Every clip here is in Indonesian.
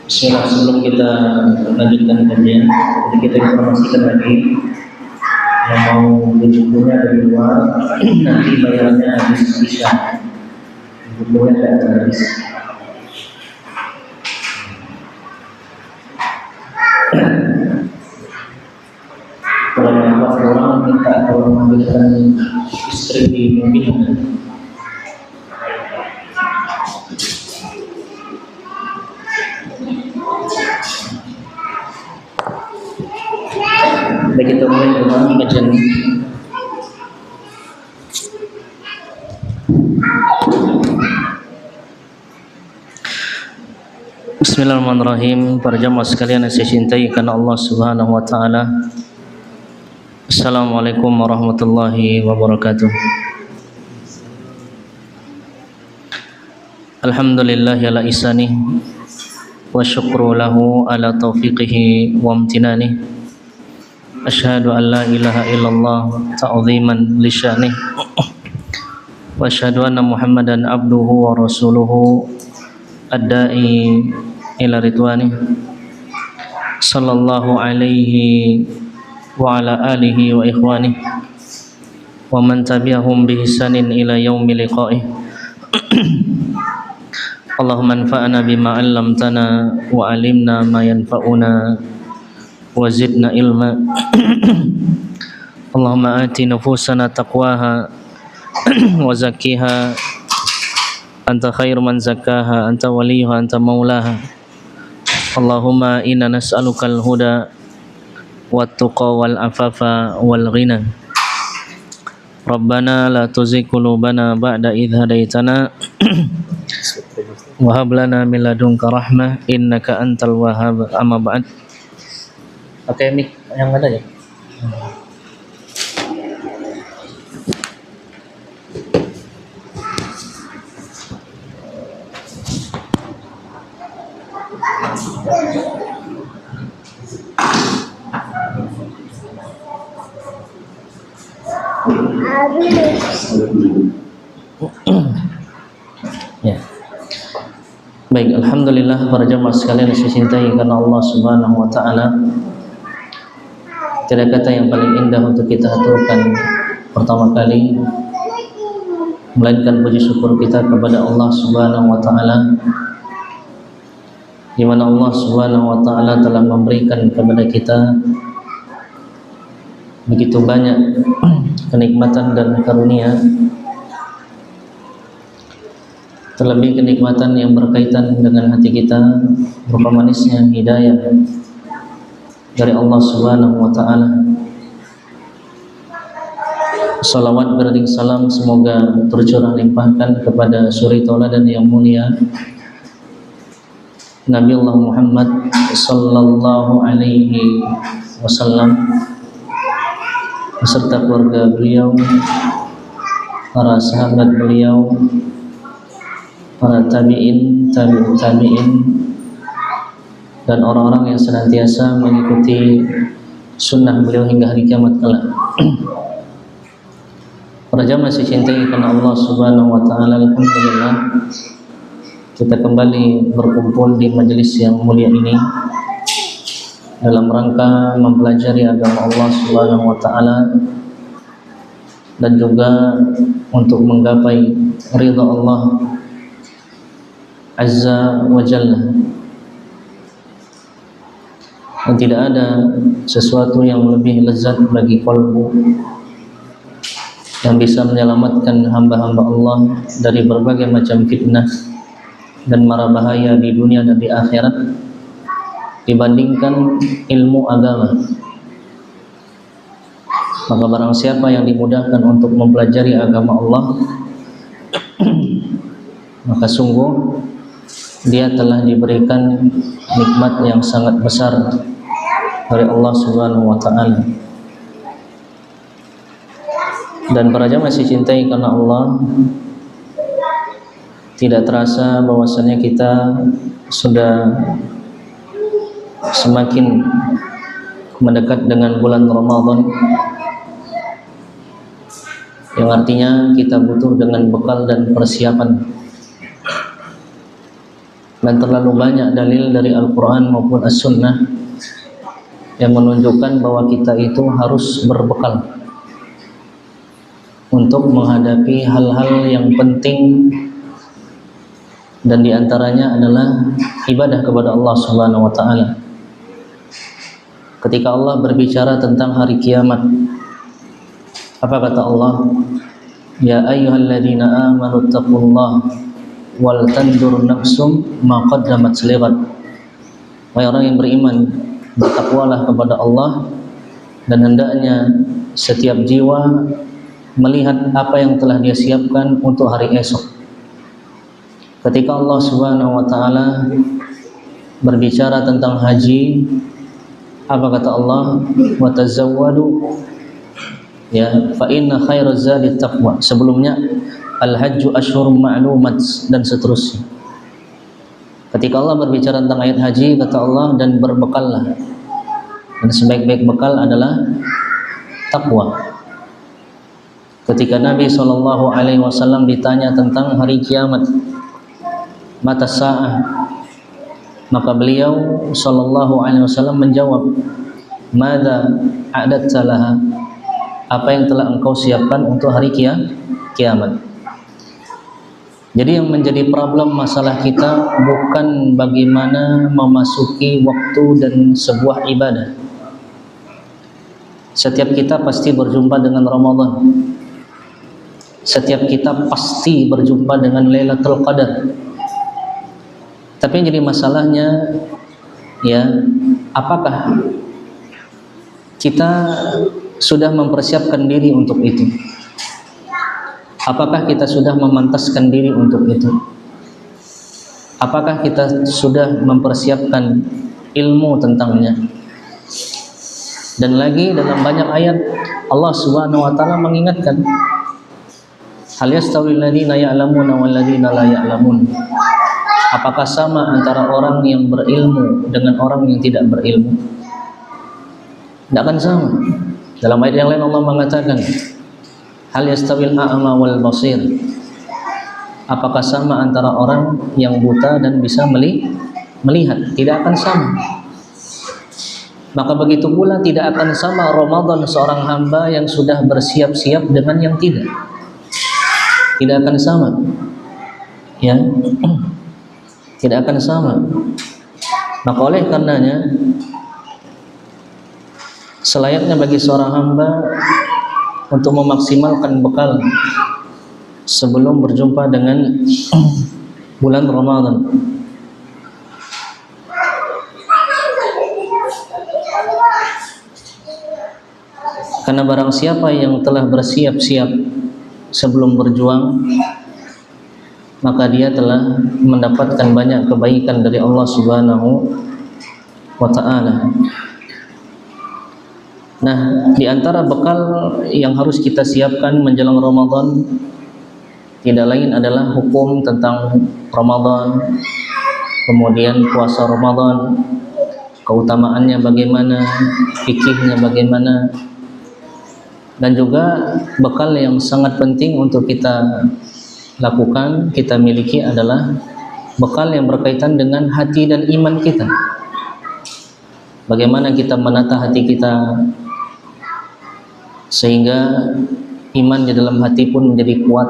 Bismillah, sebelum kita lanjutkan kajian, jadi kita informasikan lagi yang mau bukunya dari luar, nanti bayarnya habis bisa, bukunya tidak habis. Kalau dapat orang minta tolong ambilkan istri mungkin. Baik, kita mulai dengan kajian. Bismillahirrahmanirrahim. Para jamaah sekalian yang saya cintai karena Allah Subhanahu wa taala. Assalamualaikum warahmatullahi wabarakatuh. Alhamdulillahi ala ihsanih wa syukru lahu ala taufiqihi wa amtinanihi. Asyhadu an la ilaha illallah ta'ziman li sya'nih wa asyhadu anna Muhammadan abduhu wa rasuluhu ad-da'i ila ridwanih sallallahu alaihi wa ala alihi wa ikhwanih wa man tabi'ahum bi ihsanin ila yaumil liqa'ih. Allahumma anfa'na bima 'allamtana wa 'allimna ma yanfa'una wa zidna ilma. Allahumma ati nufusana taqwaha wa zakkiha anta khairu man zakkaha anta waliyuha anta maulaha. Allahumma inna nas'aluka al-huda wat tuqa wal afafa wal ghina. Rabbana la tuzigh qulubana ba'da idh hadaitana wa hab lana min ladunka rahmah innaka antal wahhab. Amma ba'd. Pakai mic yang ada ya. Ya. Baik, alhamdulillah para jamaah sekalian yang saya cintai karena Allah Subhanahu wa taala. Tidak kata yang paling indah untuk kita aturkan pertama kali melainkan puji syukur kita kepada Allah Subhanahu wa taala, di mana Allah Subhanahu wa taala telah memberikan kepada kita begitu banyak kenikmatan dan karunia, terlebih kenikmatan yang berkaitan dengan hati kita berupa manisnya hidayah dari Allah Subhanahu wa taala. Salawat beriring salam semoga tercurah limpahkan kepada suri tauladan yang mulia Nabi Allah Muhammad sallallahu alaihi wasallam beserta keluarga beliau, para sahabat beliau, para tabi'in, tabi'ut tabi'in, dan orang-orang yang senantiasa mengikuti sunnah beliau hingga hari kiamat kelak. Para jamaah masih cintai karena Allah Subhanahu wa taala, alhamdulillah kita kembali berkumpul di majelis yang mulia ini dalam rangka mempelajari agama Allah Subhanahu wa taala dan juga untuk menggapai ridha Allah Azza wa Jalla. Dan tidak ada sesuatu yang lebih lezat bagi kalbu yang bisa menyelamatkan hamba-hamba Allah dari berbagai macam fitnah dan mara bahaya di dunia dan di akhirat dibandingkan ilmu agama. Maka barang siapa yang dimudahkan untuk mempelajari agama Allah maka sungguh dia telah diberikan nikmat yang sangat besar dari Allah Subhanahu wa taala. Dan para jamaah masih cintai karena Allah, tidak terasa bahwasanya kita sudah semakin mendekat dengan bulan Ramadan, yang artinya kita butuh dengan bekal dan persiapan. Dan terlalu banyak dalil dari Al-Quran maupun As-Sunnah yang menunjukkan bahwa kita itu harus berbekal untuk menghadapi hal-hal yang penting, dan diantaranya adalah ibadah kepada Allah Subhanahu wa taala. Ketika Allah berbicara tentang hari kiamat, apa kata Allah? Ya ayyuhalladzina amanu taqullaha wal tandur nafsum ma qaddamat lighad. Wahai orang yang beriman, bertakwalah kepada Allah, dan hendaknya setiap jiwa melihat apa yang telah dia siapkan untuk hari esok. Ketika Allah Subhanahu wa taala berbicara tentang haji, apa kata Allah? Wa tazawwadu, ya, fa inna khairaz zadi taqwa. Sebelumnya al-hajju asyhurun ma'lumat dan seterusnya. Ketika Allah berbicara tentang ayat haji, kata Allah, dan berbekallah, dan sebaik-baik bekal adalah takwa. Ketika Nabi SAW ditanya tentang hari kiamat, mata sa'ah, maka beliau SAW menjawab, Mada a'dadta laha, apa yang telah engkau siapkan untuk hari kiamat. Jadi yang menjadi problem masalah kita bukan bagaimana memasuki waktu dan sebuah ibadah. Setiap kita pasti berjumpa dengan Ramadan. Setiap kita pasti berjumpa dengan Lailatul Qadar. Tapi yang jadi masalahnya, ya, apakah kita sudah mempersiapkan diri untuk itu? Apakah kita sudah memantaskan diri untuk itu? Apakah kita sudah mempersiapkan ilmu tentangnya? Dan lagi dalam banyak ayat Allah Subhanahu wa taala mengingatkan, hal yastawil ladzina ya'lamuna wal ladzina la ya'lamun. Apakah sama antara orang yang berilmu dengan orang yang tidak berilmu? Tidak akan sama. Dalam ayat yang lain Allah mengatakan, hal yastawil a'ma wal basir. Apakah sama antara orang yang buta dan bisa melihat? Tidak akan sama. Maka begitu pula tidak akan sama Ramadan seorang hamba yang sudah bersiap-siap dengan yang tidak. Tidak akan sama. Ya. Tidak akan sama. Maka oleh karenanya selayaknya bagi seorang hamba untuk memaksimalkan bekal sebelum berjumpa dengan bulan Ramadan. Karena barang siapa yang telah bersiap-siap sebelum berjuang, maka dia telah mendapatkan banyak kebaikan dari Allah Subhanahu wa ta'ala. Nah, di antara bekal yang harus kita siapkan menjelang Ramadan tidak lain adalah hukum tentang Ramadan, kemudian puasa Ramadan, keutamaannya bagaimana, fikihnya bagaimana, dan juga bekal yang sangat penting untuk kita lakukan, kita miliki adalah bekal yang berkaitan dengan hati dan iman kita. Bagaimana kita menata hati kita sehingga iman di dalam hati pun menjadi kuat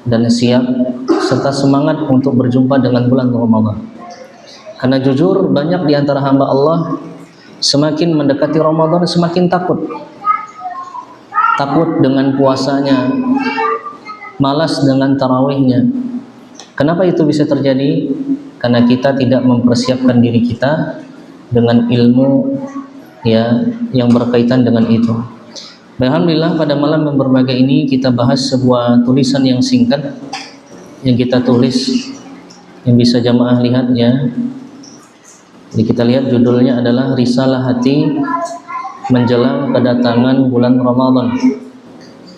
dan siap serta semangat untuk berjumpa dengan bulan Ramadan. Karena jujur banyak di antara hamba Allah semakin mendekati Ramadan semakin takut dengan puasanya, malas dengan tarawihnya. Kenapa itu bisa terjadi? Karena kita tidak mempersiapkan diri kita dengan ilmu ya yang berkaitan dengan itu. Alhamdulillah pada malam yang berbahagia ini kita bahas sebuah tulisan yang singkat yang kita tulis, yang bisa jamaah lihat ya. Jadi kita lihat judulnya adalah Risalah Hati Menjelang Kedatangan Bulan Ramadan.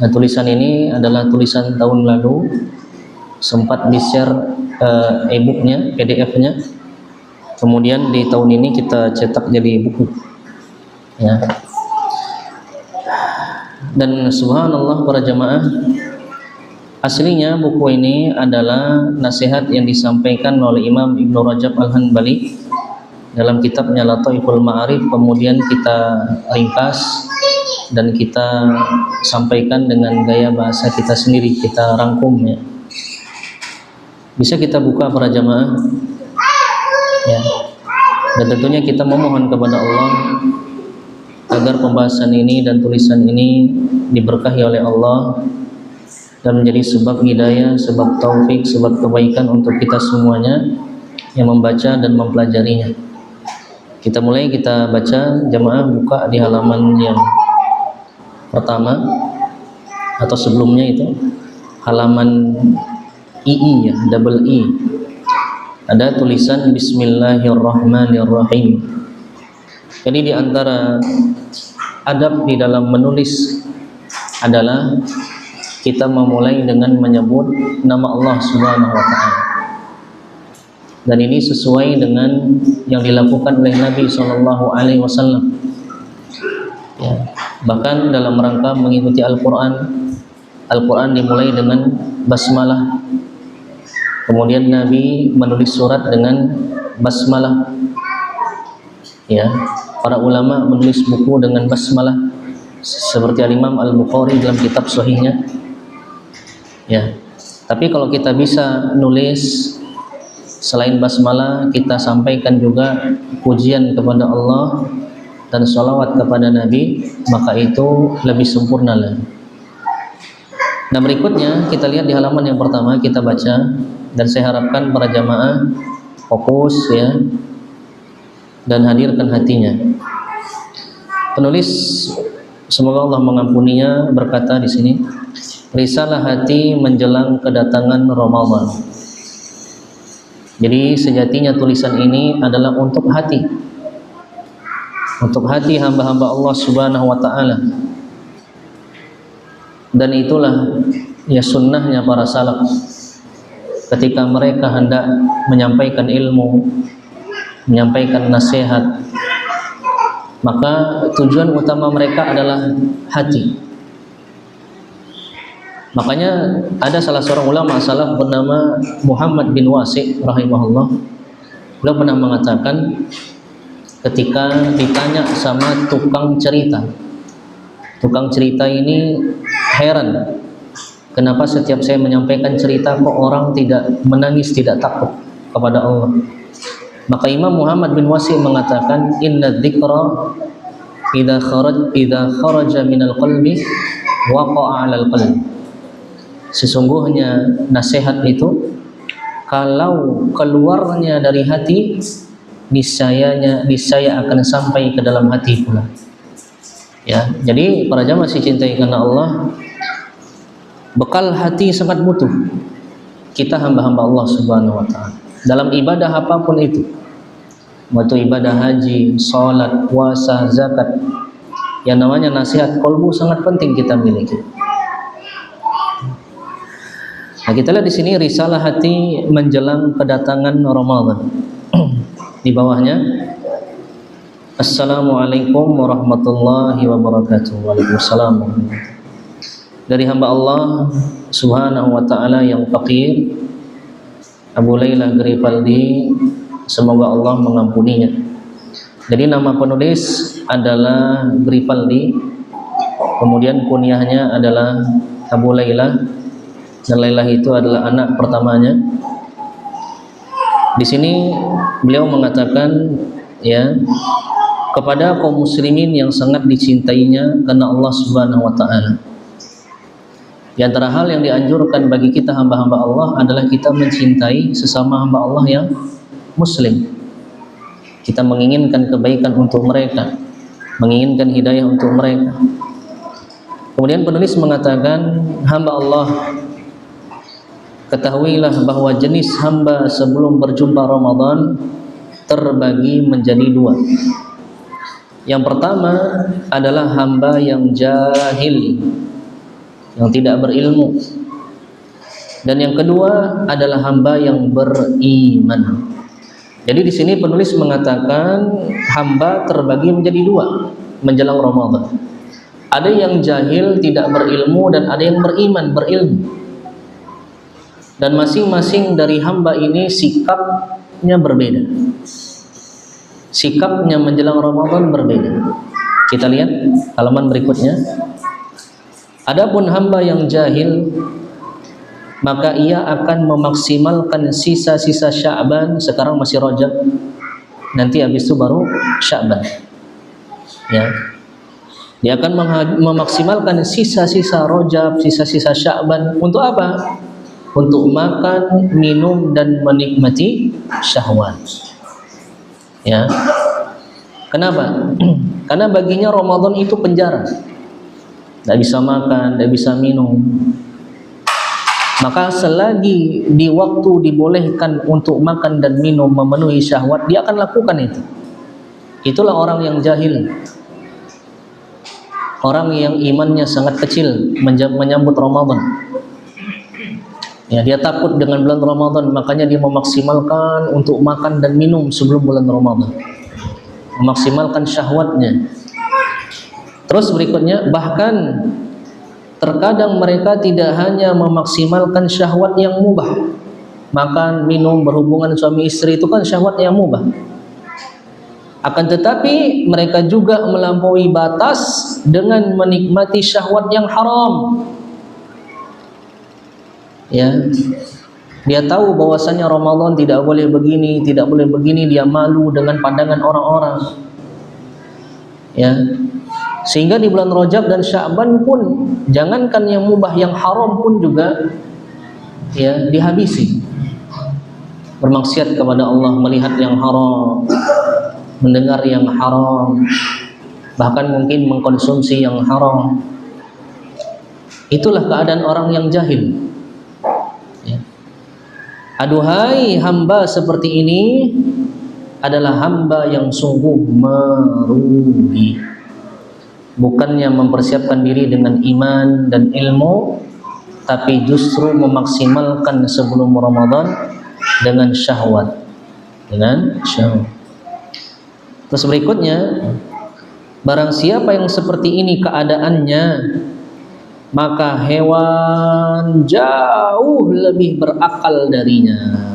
Nah, tulisan ini adalah tulisan tahun lalu, sempat di-share e-booknya, PDF-nya. Kemudian di tahun ini kita cetak jadi buku. Ya. Dan subhanallah para jamaah, aslinya buku ini adalah nasihat yang disampaikan oleh Imam Ibnu Rajab Al-Hanbali dalam kitabnya Lataiful Ma'arif. Kemudian kita ringkas dan kita sampaikan dengan gaya bahasa kita sendiri, kita rangkumnya. Bisa kita buka para jamaah ya. Dan tentunya kita memohon kepada Allah agar pembahasan ini dan tulisan ini diberkahi oleh Allah dan menjadi sebab hidayah, sebab taufik, sebab kebaikan untuk kita semuanya yang membaca dan mempelajarinya. Kita mulai, kita baca. Jamaah buka di halaman yang pertama atau sebelumnya itu halaman II ya, double I. Ada tulisan Bismillahirrahmanirrahim. Jadi di antara adab di dalam menulis adalah kita memulai dengan menyebut nama Allah Subhanahu wa ta'ala. Dan ini sesuai dengan yang dilakukan oleh Nabi SAW. Ya, bahkan dalam rangka mengikuti Al-Quran, Al-Quran dimulai dengan basmalah. Kemudian Nabi menulis surat dengan basmalah. Ya, para ulama menulis buku dengan basmalah seperti Al-Imam Al-Bukhari dalam kitab sahihnya. Ya. Tapi kalau kita bisa nulis selain basmalah, kita sampaikan juga pujian kepada Allah dan sholawat kepada Nabi, maka itu lebih sempurna lagi. Nah, berikutnya kita lihat di halaman yang pertama, kita baca, dan saya harapkan para jamaah fokus ya dan hadirkan hatinya. Penulis, semoga Allah mengampuninya, berkata di sini, Risalah Hati Menjelang Kedatangan Ramadan. Jadi sejatinya tulisan ini adalah untuk hati hamba-hamba Allah Subhanahu wa ta'ala. Dan itulah ya sunnahnya para salaf ketika mereka hendak menyampaikan ilmu, menyampaikan nasihat, maka tujuan utama mereka adalah hati. Makanya ada salah seorang ulama salaf bernama Muhammad bin Wasi' rahimahullah. Beliau pernah mengatakan ketika ditanya sama tukang cerita ini heran, kenapa setiap saya menyampaikan cerita kok orang tidak menangis, tidak takut kepada Allah. Maka Imam Muhammad bin Wasi' mengatakan, inna dzikra idza kharaja minal qalbi waqa'a 'alal qalbi. Sesungguhnya nasihat itu kalau keluarnya dari hati, niscaya akan sampai ke dalam hati pula. Ya, jadi para jamaah si cintai karena Allah, bekal hati sangat butuh. kita hamba-hamba Allah Subhanahu wa taala. Dalam ibadah apapun itu, mau itu ibadah haji, salat, puasa, zakat, yang namanya nasihat qalbu sangat penting kita miliki. Nah, kita lihat di sini risalah hati menjelang kedatangan Ramadan. Di bawahnya, Assalamualaikum warahmatullahi wabarakatuh. Waalaikumsalam. Dari hamba Allah Subhanahu wa taala yang fakir, Abu Laila Grifaldi, semoga Allah mengampuninya. Jadi nama penulis adalah Grifaldi, kemudian kunyahnya adalah Abu Laila, dan Laila itu adalah anak pertamanya. Di sini beliau mengatakan, ya, kepada kaum muslimin yang sangat dicintainya karena Allah Subhanahu wa taala. Di antara hal yang dianjurkan bagi kita hamba-hamba Allah adalah kita mencintai sesama hamba Allah yang muslim. Kita menginginkan kebaikan untuk mereka, menginginkan hidayah untuk mereka. Kemudian penulis mengatakan, hamba Allah, ketahuilah bahwa jenis hamba sebelum berjumpa Ramadan terbagi menjadi dua. Yang pertama adalah hamba yang jahil, yang tidak berilmu. Dan yang kedua adalah hamba yang beriman. Jadi di sini penulis mengatakan hamba terbagi menjadi dua menjelang Ramadan. Ada yang jahil, tidak berilmu, dan ada yang beriman, berilmu. Dan masing-masing dari hamba ini sikapnya berbeda. Sikapnya menjelang Ramadan berbeda. Kita lihat halaman berikutnya. Adapun hamba yang jahil, maka ia akan memaksimalkan sisa-sisa Sya'ban. Sekarang masih Rajab, nanti habis itu baru Sya'ban, ya. Dia akan memaksimalkan sisa-sisa Rajab, sisa-sisa Sya'ban. Untuk apa? Untuk makan, minum, dan menikmati syahwat, ya. Kenapa? Karena baginya Ramadan itu penjara. Tidak bisa makan, tidak bisa minum. Maka selagi di waktu dibolehkan untuk makan dan minum, memenuhi syahwat, dia akan lakukan itu. Itulah orang yang jahil, orang yang imannya sangat kecil menyambut Ramadan. Ya, dia takut dengan bulan Ramadan, makanya dia memaksimalkan untuk makan dan minum sebelum bulan Ramadan, memaksimalkan syahwatnya. Terus berikutnya, bahkan terkadang mereka tidak hanya memaksimalkan syahwat yang mubah. Makan, minum, berhubungan suami istri itu kan syahwat yang mubah. Akan tetapi mereka juga melampaui batas dengan menikmati syahwat yang haram. Ya, dia tahu bahwasanya Ramadan tidak boleh begini, tidak boleh begini, dia malu dengan pandangan orang-orang. Ya. Sehingga di bulan Rajab dan Sya'ban pun, jangankan yang mubah, yang haram pun juga, ya, dihabisi. Bermaksiat kepada Allah, melihat yang haram, mendengar yang haram, bahkan mungkin mengkonsumsi yang haram. Itulah keadaan orang yang jahil, ya. Aduhai hamba seperti ini adalah hamba yang sungguh merugi. Bukannya mempersiapkan diri dengan iman dan ilmu, tapi justru memaksimalkan sebelum Ramadan dengan syahwat, dengan syahwat. Terus berikutnya, barang siapa yang seperti ini keadaannya, maka hewan jauh lebih berakal darinya.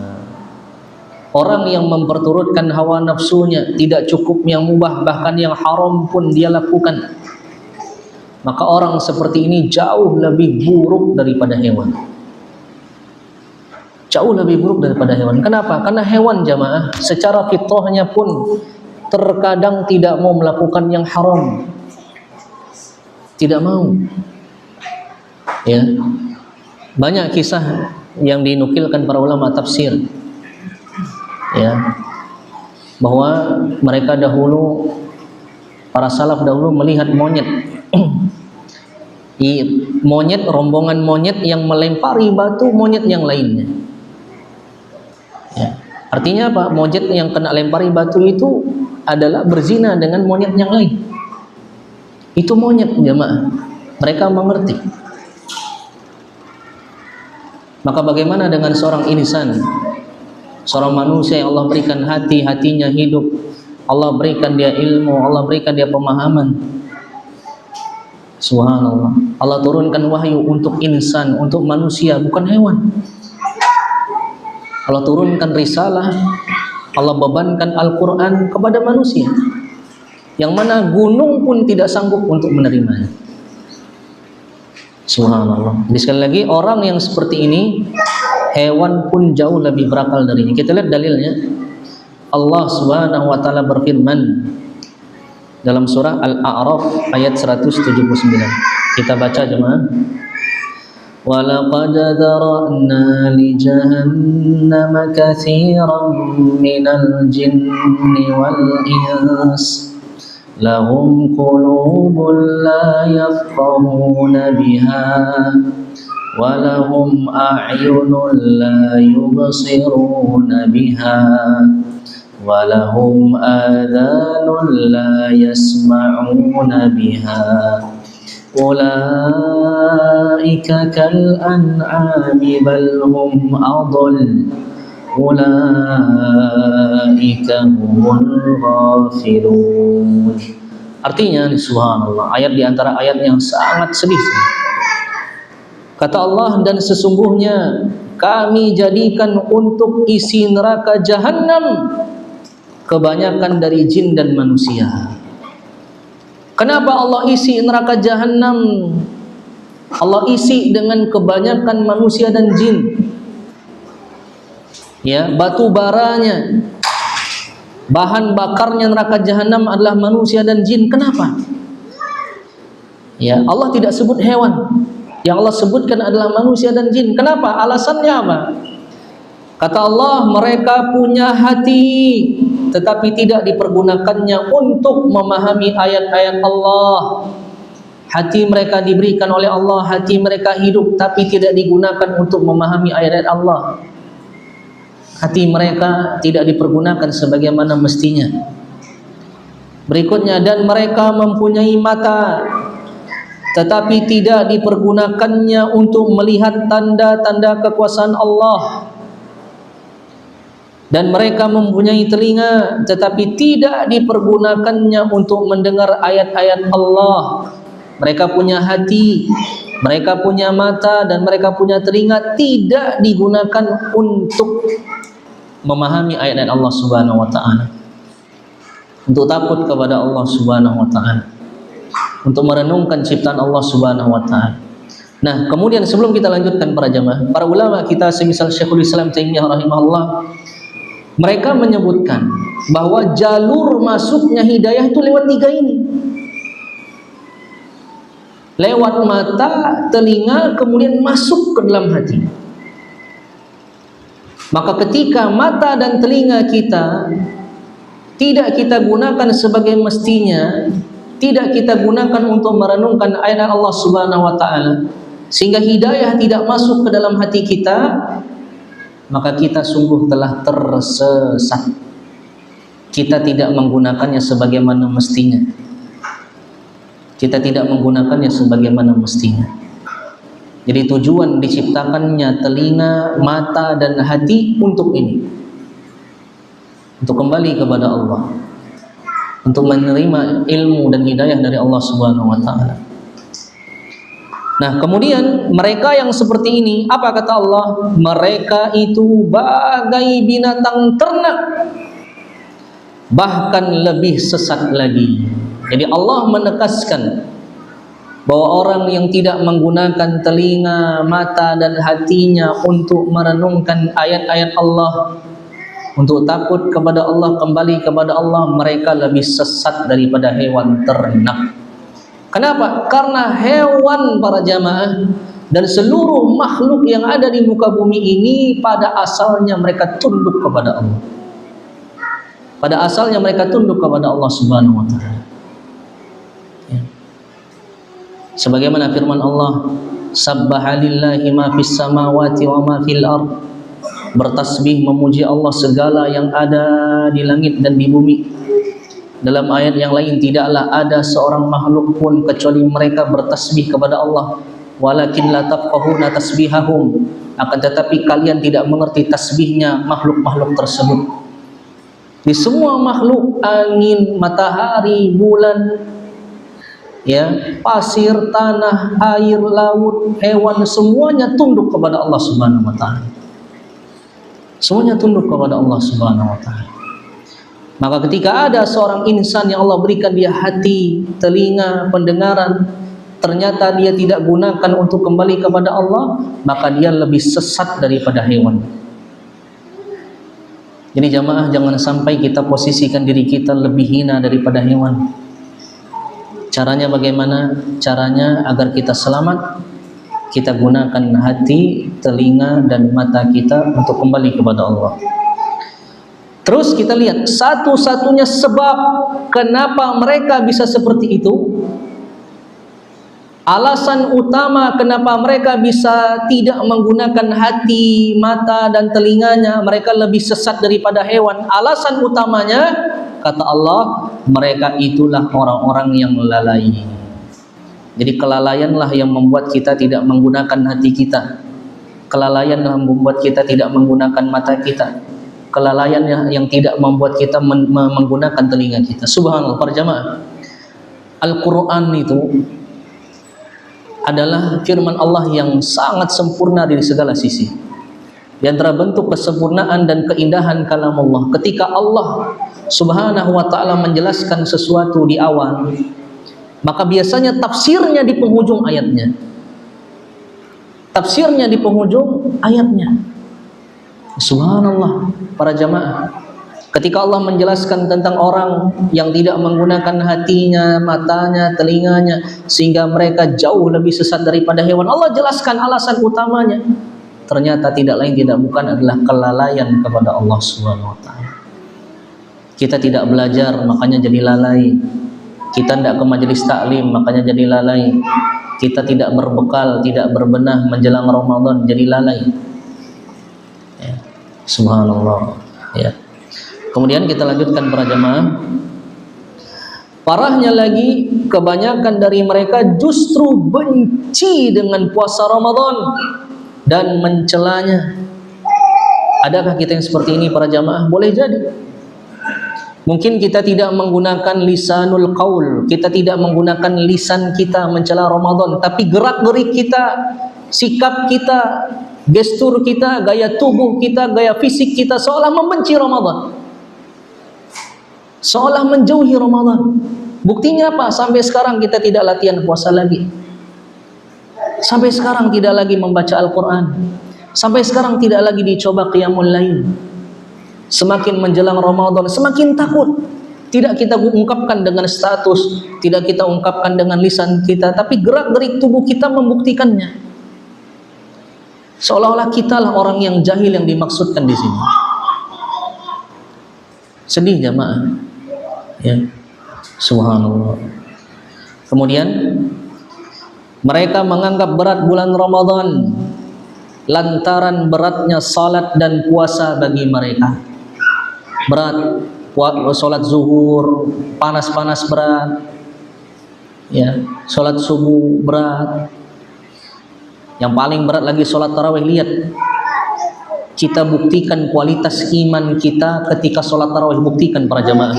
Orang yang memperturutkan hawa nafsunya, tidak cukup yang mubah, bahkan yang haram pun dia lakukan, maka orang seperti ini jauh lebih buruk daripada hewan. Jauh lebih buruk daripada hewan. Kenapa? Karena hewan, jamaah, secara fitrahnya pun terkadang tidak mau melakukan yang haram. Tidak mau. Ya. Banyak kisah yang dinukilkan para ulama tafsir, ya, bahwa mereka dahulu, para salaf dahulu melihat monyet Monyet, rombongan monyet yang melempari batu monyet yang lainnya. Ya. Artinya apa? Monyet yang kena lempari batu itu adalah berzina dengan monyet yang lain. Itu monyet, jemaah. Mereka mengerti. Maka bagaimana dengan seorang insan, seorang manusia yang Allah berikan hati, hatinya hidup, Allah berikan dia ilmu, Allah berikan dia pemahaman. Subhanallah, Allah turunkan wahyu untuk insan, untuk manusia, bukan hewan. Allah turunkan risalah, Allah bebankan Al-Quran kepada manusia, yang mana gunung pun tidak sanggup untuk menerimanya. Subhanallah. Jadi sekali lagi, orang yang seperti ini, hewan pun jauh lebih berakal darinya. Kita lihat dalilnya. Allah Subhanahu wa taala berfirman dalam surah Al-A'raf ayat 179. Kita baca jemaah. Wa laqad dhara'na li jahannama katsiran minal jinni wal ins lahum qulubun la yafqahuna biha wa lahum a'yunun la yubsiruna biha walahum adhanun la yasma'una biha ulaika kal an'ami bal hum adall ulaika humul ghafilun. Artinya, subhanallah, ayat di antara ayat yang sangat sedih. Kata Allah, dan sesungguhnya kami jadikan untuk isi neraka jahanam kebanyakan dari jin dan manusia. Kenapa Allah isi neraka jahanam? Allah isi dengan kebanyakan manusia dan jin. Ya, batu baranya, bahan bakarnya neraka jahanam adalah manusia dan jin. Kenapa? Ya, Allah tidak sebut hewan. Yang Allah sebutkan adalah manusia dan jin. Kenapa? Alasannya apa? Kata Allah, mereka punya hati, tetapi tidak dipergunakannya untuk memahami ayat-ayat Allah. Hati mereka diberikan oleh Allah, hati mereka hidup, tapi tidak digunakan untuk memahami ayat-ayat Allah. Hati mereka tidak dipergunakan sebagaimana mestinya. Berikutnya, dan mereka mempunyai mata, tetapi tidak dipergunakannya untuk melihat tanda-tanda kekuasaan Allah. Dan mereka mempunyai telinga, tetapi tidak dipergunakannya untuk mendengar ayat-ayat Allah. Mereka punya hati, mereka punya mata, dan mereka punya telinga, tidak digunakan untuk memahami ayat-ayat Allah Subhanahu wa ta'ala, untuk takut kepada Allah Subhanahu wa ta'ala, untuk merenungkan ciptaan Allah Subhanahu wa ta'ala. Nah, kemudian sebelum kita lanjutkan para jamaah, para ulama kita semisal Syekhul Islam Taimiyah rahimahullah, mereka menyebutkan bahwa jalur masuknya hidayah itu lewat tiga ini. Lewat mata, telinga, kemudian masuk ke dalam hati. Maka ketika mata dan telinga kita tidak kita gunakan sebagai mestinya, tidak kita gunakan untuk merenungkan ayat Allah Subhanahu wa ta'ala, sehingga hidayah tidak masuk ke dalam hati kita, maka kita sungguh telah tersesat. Kita tidak menggunakannya sebagaimana mestinya. Kita tidak menggunakannya sebagaimana mestinya. Jadi tujuan diciptakannya telinga, mata, dan hati untuk ini, untuk kembali kepada Allah, untuk menerima ilmu dan hidayah dari Allah Subhanahu wa ta'ala. Nah, kemudian mereka yang seperti ini, apa kata Allah? Mereka itu bagai binatang ternak, bahkan lebih sesat lagi. Jadi Allah menegaskan bahwa orang yang tidak menggunakan telinga, mata, dan hatinya untuk merenungkan ayat-ayat Allah, untuk takut kepada Allah, kembali kepada Allah, mereka lebih sesat daripada hewan ternak. Kenapa? Karena hewan, para jamaah, dan seluruh makhluk yang ada di muka bumi ini pada asalnya mereka tunduk kepada Allah. Pada asalnya mereka tunduk kepada Allah Subhanahu wa ta'ala. Sebagaimana firman Allah, sabbaha lillahi ma fis samawati wa ma fil ard. Bertasbih memuji Allah segala yang ada di langit dan di bumi. Dalam ayat yang lain, tidaklah ada seorang makhluk pun kecuali mereka bertasbih kepada Allah. Walakin la tafqahuna tasbihahum, akan tetapi kalian tidak mengerti tasbihnya makhluk-makhluk tersebut. Di semua makhluk, angin, matahari, bulan, ya, pasir, tanah, air, laut, hewan, semuanya tunduk kepada Allah Subhanahu wa taala. Semuanya tunduk kepada Allah Subhanahu wa taala. Maka ketika ada seorang insan yang Allah berikan dia hati, telinga, pendengaran, ternyata dia tidak gunakan untuk kembali kepada Allah, maka dia lebih sesat daripada hewan. Jadi jamaah, jangan sampai kita posisikan diri kita lebih hina daripada hewan. Caranya bagaimana? Caranya agar kita selamat, kita gunakan hati, telinga, dan mata kita untuk kembali kepada Allah. Terus kita lihat satu-satunya sebab kenapa mereka bisa seperti itu. Alasan utama kenapa mereka bisa tidak menggunakan hati, mata, dan telinganya, mereka lebih sesat daripada hewan. Alasan utamanya, kata Allah, mereka itulah orang-orang yang lalai. Jadi kelalaianlah yang membuat kita tidak menggunakan hati kita. Kelalaianlah yang membuat kita tidak menggunakan mata kita. Kelalaian yang tidak membuat kita menggunakan telinga kita. Subhanallah, para jamaah. Al-Quran itu adalah firman Allah yang sangat sempurna dari segala sisi. Di antara bentuk kesempurnaan dan keindahan kalam Allah, ketika Allah Subhanahu wa ta'ala menjelaskan sesuatu di awal, maka biasanya tafsirnya di penghujung ayatnya. Tafsirnya di penghujung ayatnya. Subhanallah, para jamaah. Ketika Allah menjelaskan tentang orang yang tidak menggunakan hatinya, matanya, telinganya, sehingga mereka jauh lebih sesat daripada hewan, Allah jelaskan alasan utamanya. Ternyata tidak lain tidak bukan adalah kelalaian kepada Allah Subhanahu wa taala. Kita tidak belajar, makanya jadi lalai. Kita tidak ke majelis taklim, makanya jadi lalai. Kita tidak berbekal, tidak berbenah menjelang Ramadan, jadi lalai. Ya. Subhanallah. Ya. Kemudian kita lanjutkan para jamaah. Parahnya lagi, kebanyakan dari mereka justru benci dengan puasa Ramadan dan mencelanya. Adakah kita yang seperti ini para jamaah? Boleh jadi. Mungkin kita tidak menggunakan lisanul qaul, kita tidak menggunakan lisan kita mencela Ramadan, tapi gerak-gerik kita, sikap kita, gestur kita, gaya tubuh kita, gaya fisik kita seolah membenci Ramadan, seolah menjauhi Ramadan. Buktinya apa? Sampai sekarang kita tidak latihan puasa lagi. Sampai sekarang tidak lagi membaca Al-Quran. Sampai sekarang tidak lagi dicoba qiyamul lail. Semakin menjelang Ramadan, semakin takut. Tidak kita ungkapkan dengan status, tidak kita ungkapkan dengan lisan kita, tapi gerak-gerik tubuh kita membuktikannya. Seolah-olah kitalah orang yang jahil yang dimaksudkan di sini. Sedih jamaah. Ya. Subhanallah. Kemudian mereka menganggap berat bulan Ramadan lantaran beratnya salat dan puasa bagi mereka. Berat, salat zuhur panas-panas berat, ya, salat subuh berat. Yang paling berat lagi salat tarawih. Lihat, kita buktikan kualitas iman kita ketika salat tarawih. Buktikan para jamaah.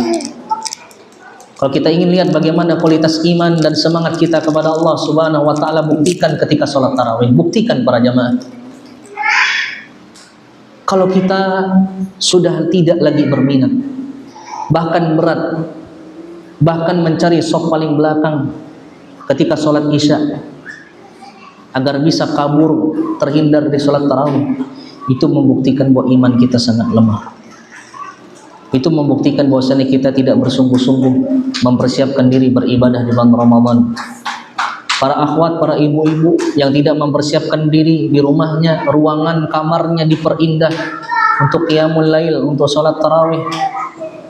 Kalau kita ingin lihat bagaimana kualitas iman dan semangat kita kepada Allah Subhanahu wa taala, buktikan ketika salat tarawih. Buktikan para jamaah. Kalau kita sudah tidak lagi berminat, bahkan berat, bahkan mencari saf paling belakang ketika sholat isya agar bisa kabur, terhindar dari sholat tarawih, itu membuktikan bahwa iman kita sangat lemah. Itu membuktikan bahwasanya kita tidak bersungguh-sungguh mempersiapkan diri beribadah di bulan Ramadan. Para akhwat, para ibu-ibu yang tidak mempersiapkan diri di rumahnya, ruangan kamarnya diperindah untuk qiyamul lail, untuk sholat tarawih,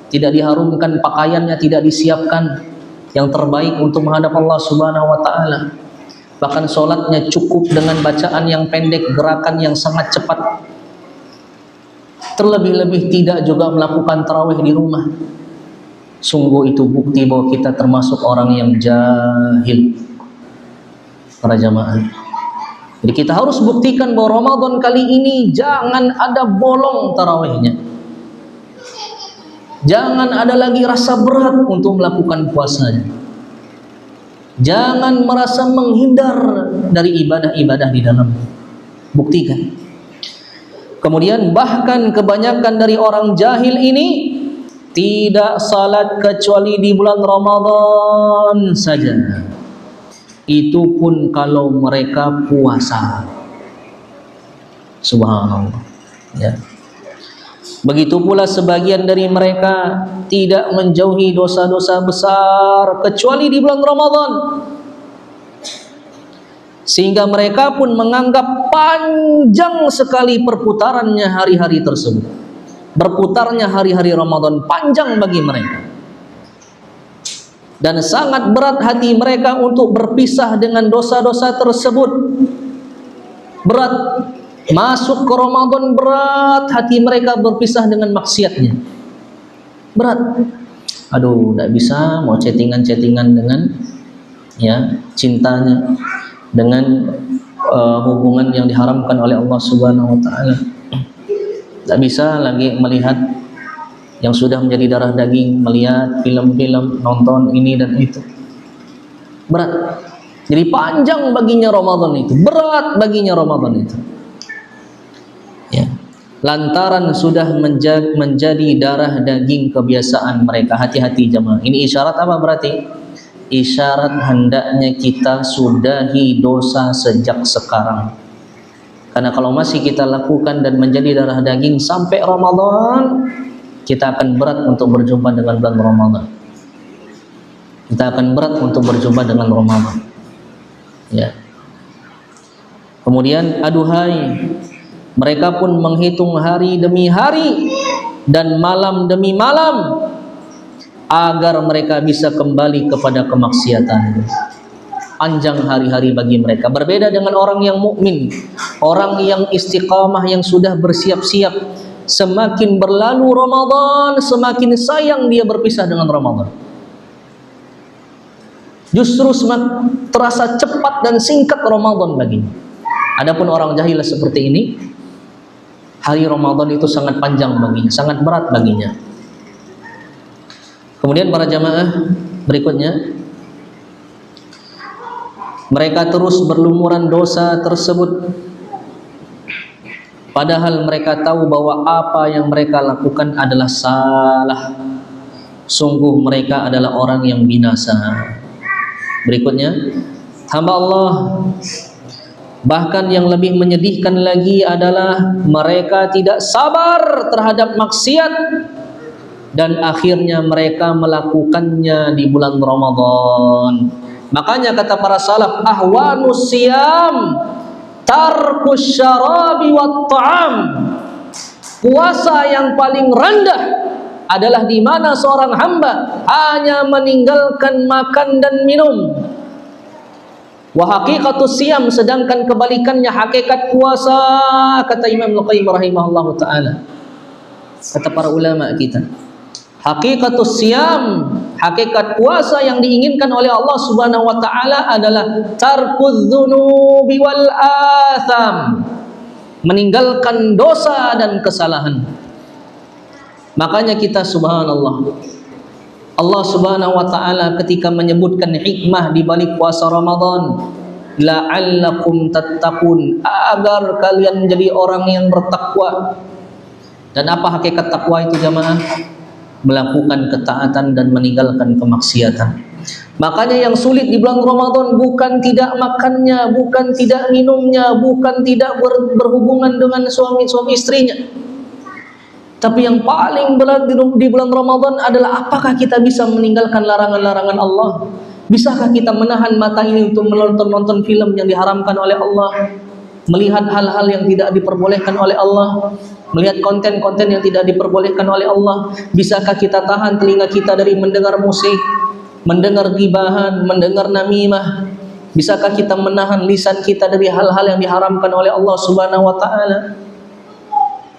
tidak diharumkan pakaiannya, tidak disiapkan yang terbaik untuk menghadap Allah Subhanahu wa taala. Bahkan sholatnya cukup dengan bacaan yang pendek, gerakan yang sangat cepat. Terlebih-lebih tidak juga melakukan tarawih di rumah. Sungguh itu bukti bahwa kita termasuk orang yang jahil, para jamaah. Jadi kita harus buktikan bahwa Ramadan kali ini jangan ada bolong tarawihnya. Jangan ada lagi rasa berat untuk melakukan puasanya. Jangan merasa menghindar dari ibadah-ibadah di dalam. Buktikan. Kemudian bahkan kebanyakan dari orang jahil ini tidak salat kecuali di bulan Ramadan saja. Itu pun kalau mereka puasa. Subhanallah. Ya. Begitu pula sebagian dari mereka tidak menjauhi dosa-dosa besar kecuali di bulan Ramadan. Sehingga mereka pun menganggap panjang sekali perputarannya hari-hari tersebut. Berputarnya hari-hari Ramadan panjang bagi mereka. Dan sangat berat hati mereka untuk berpisah dengan dosa-dosa tersebut. Berat. Masuk ke Ramadan berat hati mereka berpisah dengan maksiatnya. Berat. Aduh, tidak bisa mau chattingan-chattingan dengan ya cintanya, dengan hubungan yang diharamkan oleh Allah Subhanahu wa taala. Tidak bisa lagi melihat yang sudah menjadi darah daging, melihat film-film, nonton ini dan itu. Berat. Jadi panjang baginya Ramadan itu, berat baginya Ramadan itu. Ya. Lantaran sudah menjadi darah daging kebiasaan mereka. Hati-hati jemaah. Ini isyarat apa berarti? Isyarat hendaknya kita sudahi dosa sejak sekarang. Karena kalau masih kita lakukan dan menjadi darah daging sampai Ramadan, kita akan berat untuk berjumpa dengan bulan Ramadan. Kita akan berat untuk berjumpa dengan Ramadan. Ya. Kemudian aduhai, mereka pun menghitung hari demi hari dan malam demi malam agar mereka bisa kembali kepada kemaksiatan. Panjang hari-hari bagi mereka. Berbeda dengan orang yang mukmin, orang yang istiqamah, yang sudah bersiap-siap. Semakin berlalu Ramadan, semakin sayang dia berpisah dengan Ramadan. Justru semakin terasa cepat dan singkat Ramadan baginya. Adapun orang jahil seperti ini, hari Ramadan itu sangat panjang baginya, sangat berat baginya. Kemudian para jamaah berikutnya, mereka terus berlumuran dosa tersebut, padahal mereka tahu bahwa apa yang mereka lakukan adalah salah. Sungguh mereka adalah orang yang binasa. Berikutnya, hamba Allah. Bahkan yang lebih menyedihkan lagi adalah mereka tidak sabar terhadap maksiat dan akhirnya mereka melakukannya di bulan Ramadan. Makanya kata para salaf, ahwanus siyam tarkus syarabi wat ta'am. Puasa yang paling rendah adalah di mana seorang hamba hanya meninggalkan makan dan minum. Wa haqiqatus siyam, sedangkan kebalikannya hakikat puasa, kata Imam Al-Qayyim rahimahullahu taala. Kata para ulama kita, haqiqatus siyam, hakikat puasa yang diinginkan oleh Allah Subhanahu wa taala adalah tarkudz dzunubi wal atham, meninggalkan dosa dan kesalahan. Makanya kita subhanallah, Allah Subhanahu wa taala ketika menyebutkan hikmah di balik puasa Ramadan, la'allakum tattaqun, agar kalian menjadi orang yang bertakwa. Dan apa hakikat takwa itu jamaah? Melakukan ketaatan dan meninggalkan kemaksiatan. Makanya yang sulit di bulan Ramadan bukan tidak makannya, bukan tidak minumnya, bukan tidak berhubungan dengan suami istrinya. Tapi yang paling berat di bulan Ramadan adalah apakah kita bisa meninggalkan larangan-larangan Allah? Bisakah kita menahan mata ini untuk menonton film yang diharamkan oleh Allah? Melihat hal-hal yang tidak diperbolehkan oleh Allah? Melihat konten-konten yang tidak diperbolehkan oleh Allah? Bisakah kita tahan telinga kita dari mendengar musik, mendengar gibahan, mendengar namimah? Bisakah kita menahan lisan kita dari hal-hal yang diharamkan oleh Allah Subhanahu wa taala?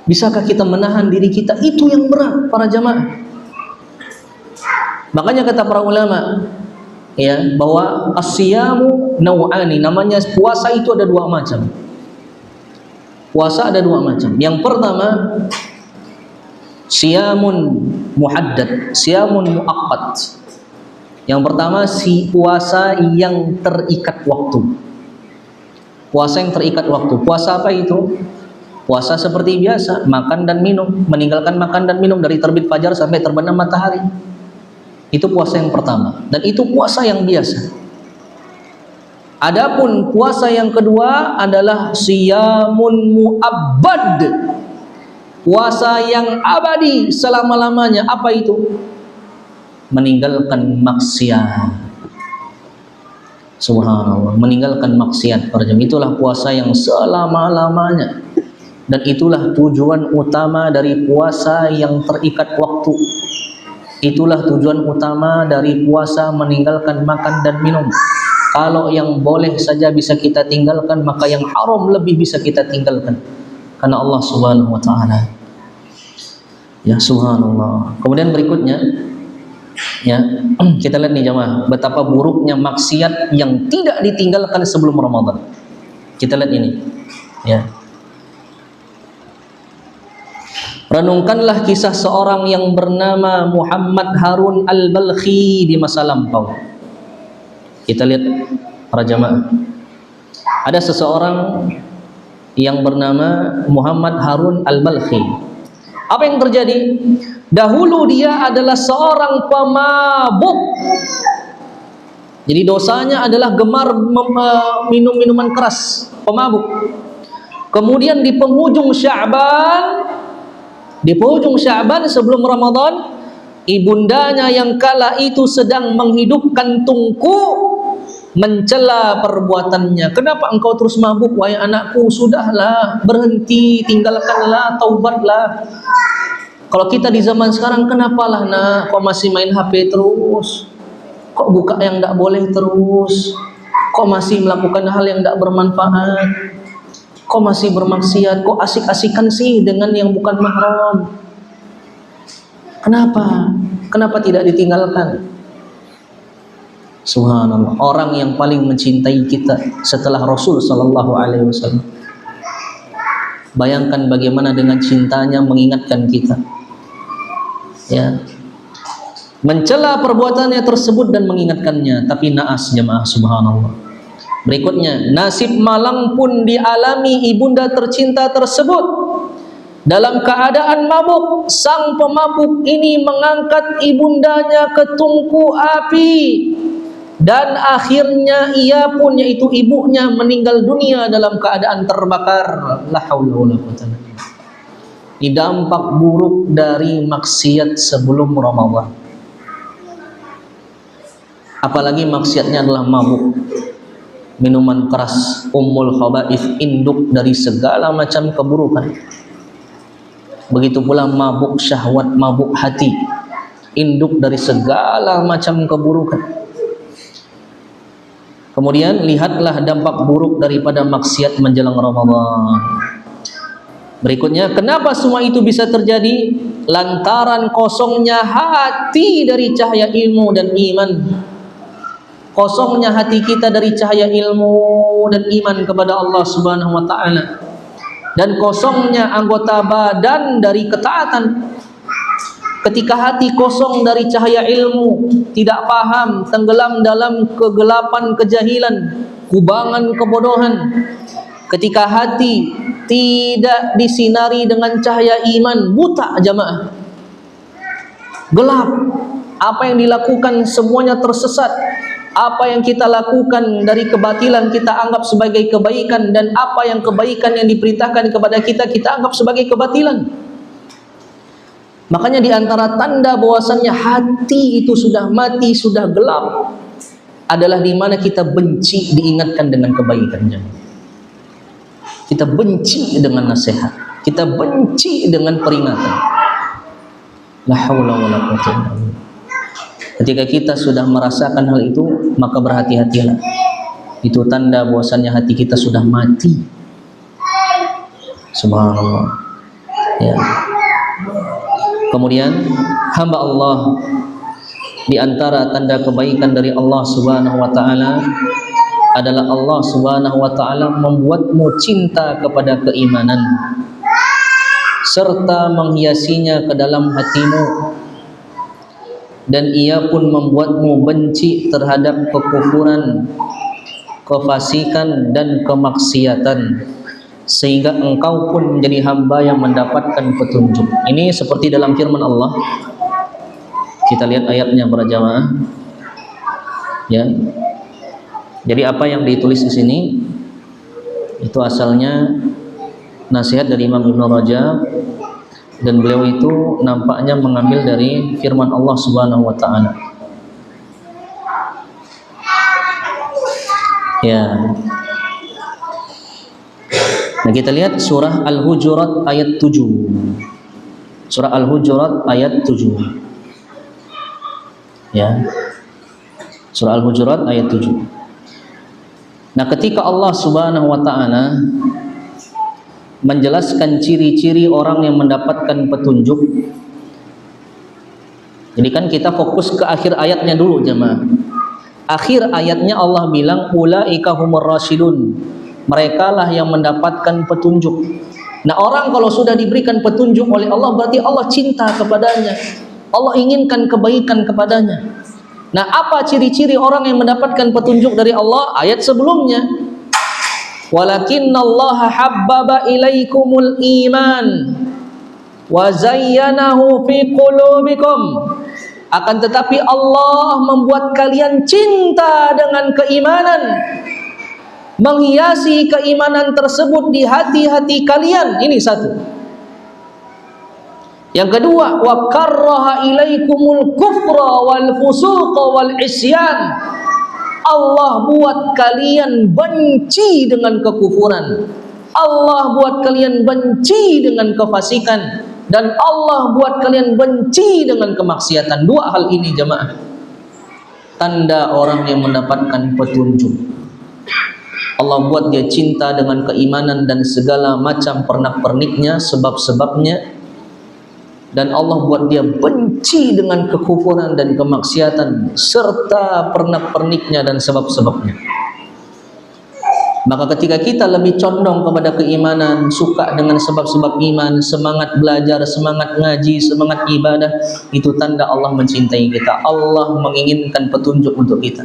Bisakah kita menahan diri kita? Itu yang berat para jamaah. Makanya kata para ulama ya, bahwa as-siyamu nau'ani, namanya puasa itu ada dua macam. Puasa ada dua macam. Yang pertama, siyamun muhaddad, siyamun muaqqat. Yang pertama puasa yang terikat waktu. Puasa yang terikat waktu. Puasa apa itu? Puasa seperti biasa, makan dan minum, meninggalkan makan dan minum dari terbit fajar sampai terbenam matahari. Itu puasa yang pertama, dan itu puasa yang biasa. Adapun puasa yang kedua adalah siyamun muabbad. Puasa yang abadi selama-lamanya. Apa itu? Meninggalkan maksiat. Subhanallah, meninggalkan maksiat. Itulah puasa yang selama-lamanya. Dan itulah tujuan utama dari puasa yang terikat waktu. Itulah tujuan utama dari puasa meninggalkan makan dan minum. Kalau yang boleh saja bisa kita tinggalkan, maka yang haram lebih bisa kita tinggalkan. Karena Allah Subhanahu wa taala. Ya subhanallah. Kemudian berikutnya ya, kita lihat nih jamaah, betapa buruknya maksiat yang tidak ditinggalkan sebelum Ramadan. Kita lihat ini ya. Renungkanlah kisah seorang yang bernama Muhammad Harun al-Balkhi di masa lampau. Kita lihat para jamaah, ada seseorang yang bernama Muhammad Harun al-Balkhi. Apa yang terjadi? Dahulu dia adalah seorang pemabuk. Jadi dosanya adalah gemar minum minuman keras, pemabuk. Kemudian di penghujung Sya'ban sebelum Ramadan, ibundanya yang kala itu sedang menghidupkan tungku mencela perbuatannya. Kenapa engkau terus mabuk wahai anakku? Sudahlah, berhenti, tinggalkanlah, taubatlah. Kalau kita di zaman sekarang, kenapalah nak, kok masih main HP terus? Kok buka yang tidak boleh terus? Kok masih melakukan hal yang tidak bermanfaat? Kok masih bermaksiat? Kok asik-asikan sih dengan yang bukan mahram? Kenapa? Kenapa tidak ditinggalkan? Subhanallah, orang yang paling mencintai kita setelah Rasul sallallahu alaihi wasallam. Bayangkan bagaimana dengan cintanya mengingatkan kita. Ya. Mencela perbuatannya tersebut dan mengingatkannya, tapi naas jemaah, subhanallah. Berikutnya, nasib malang pun dialami ibunda tercinta tersebut. Dalam keadaan mabuk, sang pemabuk ini mengangkat ibundanya ke tungku api, dan akhirnya ia pun, yaitu ibunya, meninggal dunia dalam keadaan terbakar. La haula wala quwwata illa billah. Ini dampak buruk dari maksiat sebelum Ramadan. Apalagi maksiatnya adalah mabuk, minuman keras, ummul khaba'ith, induk dari segala macam keburukan. Begitu pula mabuk syahwat, mabuk hati, induk dari segala macam keburukan. Kemudian lihatlah dampak buruk daripada maksiat menjelang Ramadan. Berikutnya, kenapa semua itu bisa terjadi? Lantaran kosongnya hati dari cahaya ilmu dan iman. Kosongnya hati kita dari cahaya ilmu dan iman kepada Allah Subhanahu wa taala. Dan kosongnya anggota badan dari ketaatan. Ketika hati kosong dari cahaya ilmu, tidak paham, tenggelam dalam kegelapan kejahilan, kubangan kebodohan. Ketika hati tidak disinari dengan cahaya iman, buta jamaah, gelap. Apa yang dilakukan semuanya tersesat. Apa yang kita lakukan dari kebatilan kita anggap sebagai kebaikan, dan apa yang kebaikan yang diperintahkan kepada kita, kita anggap sebagai kebatilan. Makanya di antara tanda bahwasannya hati itu sudah mati, sudah gelap, adalah di mana kita benci diingatkan dengan kebaikannya. Kita benci dengan nasihat, kita benci dengan peringatan. La haula wala quwwata illa billah. Ketika kita sudah merasakan hal itu, maka berhati-hatilah. itu tanda bahwasannya hati kita sudah mati. Subhanallah. Ya. Kemudian hamba Allah, di antara tanda kebaikan dari Allah Subhanahu wa taala adalah Allah Subhanahu wa taala membuatmu cinta kepada keimanan serta menghiasinya ke dalam hatimu, dan ia pun membuatmu benci terhadap kekufuran, kefasikan dan kemaksiatan, sehingga engkau pun menjadi hamba yang mendapatkan petunjuk. Ini seperti dalam firman Allah. Kita lihat ayatnya para jamaah. Ya. Jadi apa yang ditulis di sini itu asalnya nasihat dari Imam Ibnu Rajab, dan beliau itu nampaknya mengambil dari firman Allah Subhanahu wa taala. Ya. Nah, kita lihat surah Al-Hujurat ayat 7. Surah Al-Hujurat ayat 7. Ya. Surah Al-Hujurat ayat 7. Nah, ketika Allah Subhanahu wa taala menjelaskan ciri-ciri orang yang mendapatkan petunjuk, jadi kan kita fokus ke akhir ayatnya dulu jemaah. Akhir ayatnya Allah bilang ulaika humur rasyidun, mereka lah yang mendapatkan petunjuk. Nah, orang kalau sudah diberikan petunjuk oleh Allah berarti Allah cinta kepadanya, Allah inginkan kebaikan kepadanya. Nah, apa ciri-ciri orang yang mendapatkan petunjuk dari Allah? Ayat sebelumnya, walakinnallaha habbaba ilaikumul iman wa zayyanahu fi qulubikum. Akan tetapi Allah membuat kalian cinta dengan keimanan, menghiasi keimanan tersebut di hati-hati kalian. Ini satu. Yang kedua, wa karraha ilaikumul kufra wal fusuqa wal isyan. Allah buat kalian benci dengan kekufuran, Allah buat kalian benci dengan kefasikan, dan Allah buat kalian benci dengan kemaksiatan. Dua hal ini jemaah, tanda orang yang mendapatkan petunjuk. Allah buat dia cinta dengan keimanan dan segala macam pernak-perniknya, sebab-sebabnya, dan Allah buat dia benci dengan kekufuran dan kemaksiatan serta pernak-perniknya dan sebab-sebabnya. Maka ketika kita lebih condong kepada keimanan, suka dengan sebab-sebab iman, semangat belajar, semangat ngaji, semangat ibadah, itu tanda Allah mencintai kita. Allah menginginkan petunjuk untuk kita.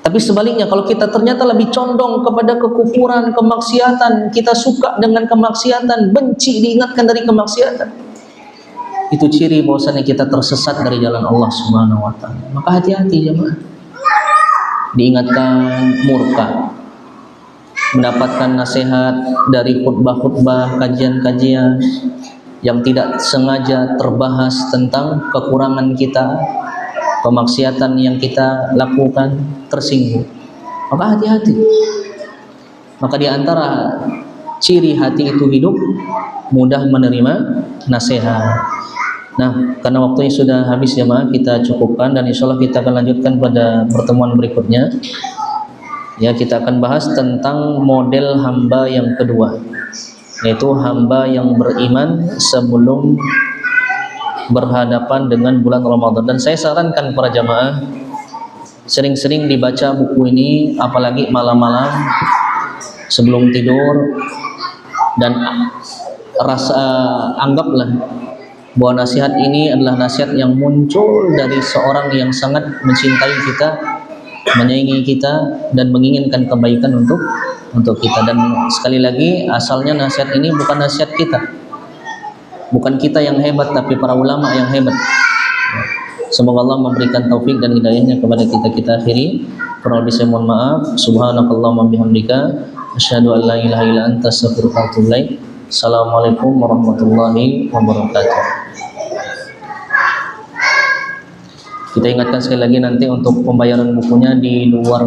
Tapi sebaliknya, kalau kita ternyata lebih condong kepada kekufuran, kemaksiatan, kita suka dengan kemaksiatan, benci diingatkan dari kemaksiatan, itu ciri bahwasanya kita tersesat dari jalan Allah Subhanahu wa taala. Maka hati-hati jemaah. Diingatkan murka, mendapatkan nasihat dari khutbah-khutbah, kajian-kajian yang tidak sengaja terbahas tentang kekurangan kita, kemaksiatan yang kita lakukan, tersinggung. Maka hati-hati. Maka di antara ciri hati itu hidup, mudah menerima nasihat. Nah, karena waktunya sudah habis ya, kita cukupkan, dan insya Allah kita akan lanjutkan pada pertemuan berikutnya. Ya, kita akan bahas tentang model hamba yang kedua, yaitu hamba yang beriman sebelum berhadapan dengan bulan Ramadan. Dan saya sarankan para jamaah sering-sering dibaca buku ini, apalagi malam-malam sebelum tidur, dan anggaplah bahwa nasihat ini adalah nasihat yang muncul dari seorang yang sangat mencintai kita, menyayangi kita, dan menginginkan kebaikan untuk kita. Dan sekali lagi, asalnya nasihat ini bukan nasihat kita, bukan kita yang hebat, tapi para ulama yang hebat. Semoga Allah memberikan taufik dan hidayahnya kepada kita. Kita akhiri. Kurang lebih saya mohon maaf. Subhanakallahumma bihamdika asyhadu an la ilaha illa anta astaghfiruka wa atubu ilaik. Assalamualaikum warahmatullahi wabarakatuh. Kita ingatkan sekali lagi, nanti untuk pembayaran bukunya di luar